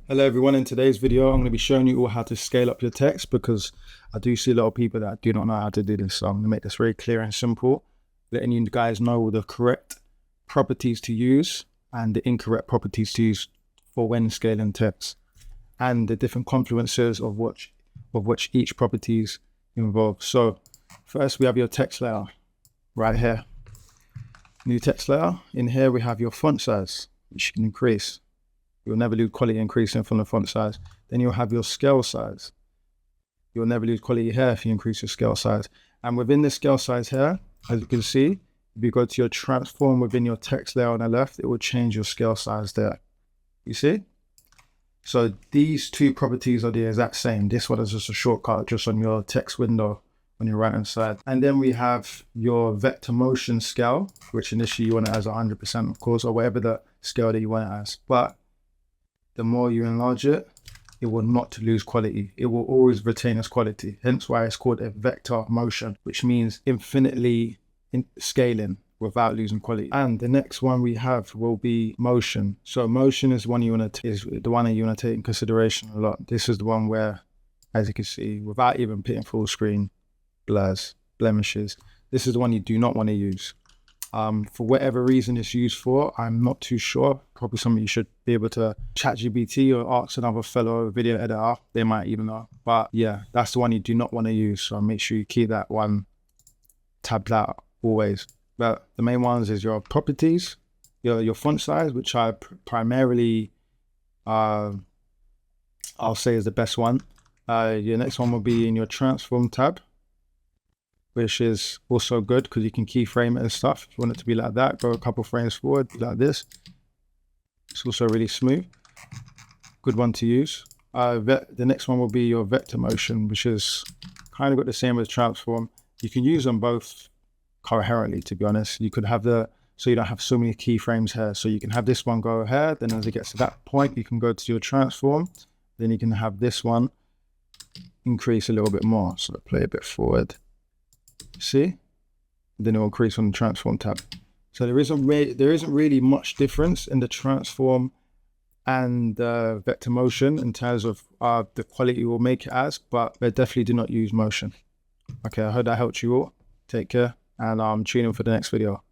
Hello everyone, in today's video I'm going to be showing you all how to scale up your text because I do see a lot of people that do not know how to do this. So I'm going to make this very clear and simple, letting you guys know the correct properties to use and the incorrect properties to use for when scaling text, and the different confluences of which each property is involved. So first we have your text layer right here. New text layer. In here we have your font size, which you can increase. You'll never lose quality increasing from the font size. Then you'll have your scale size. You'll never lose quality here if you increase your scale size. And within the scale size here, as you can see, if you go to your transform within your text layer on the left, it will change your scale size there. You see? So these two properties are the exact same. This one is just a shortcut just on your text window on your right hand side. And then we have your vector motion scale, which initially you want it as 100%, of course, or whatever the scale that you want it as. But the more you enlarge it, it will not lose quality. It will always retain its quality. Hence why it's called a vector motion, which means infinitely scaling without losing quality. And the next one we have will be motion. So motion is the one you want to take in consideration a lot. This is the one where, as you can see, without even putting full screen, blurs, blemishes, this is the one you do not want to use. For whatever reason it's used for, I'm not too sure. Probably something you should be able to chat GPT or ask another fellow video editor. They might even know. But yeah, that's the one you do not want to use. So make sure you keep that one tabbed out always. But the main ones is your properties, your font size, which I primarily, I'll say is the best one. Your next one will be in your transform tab, which is also good because you can keyframe it and stuff. If you want it to be like that, go a couple frames forward, like this. It's also really smooth. Good one to use. The next one will be your vector motion, which is kind of got the same as transform. You can use them both coherently, to be honest. You could have so you don't have so many keyframes here. So you can have this one go ahead, then as it gets to that point, you can go to your transform. Then you can have this one increase a little bit more. So play a bit forward. See, then it will increase on the transform tab. So there isn't really much difference in the transform and vector motion in terms of the quality we'll make it as, but they definitely do not use motion. Okay, I hope that helped you all. Take care, and tune in for the next video.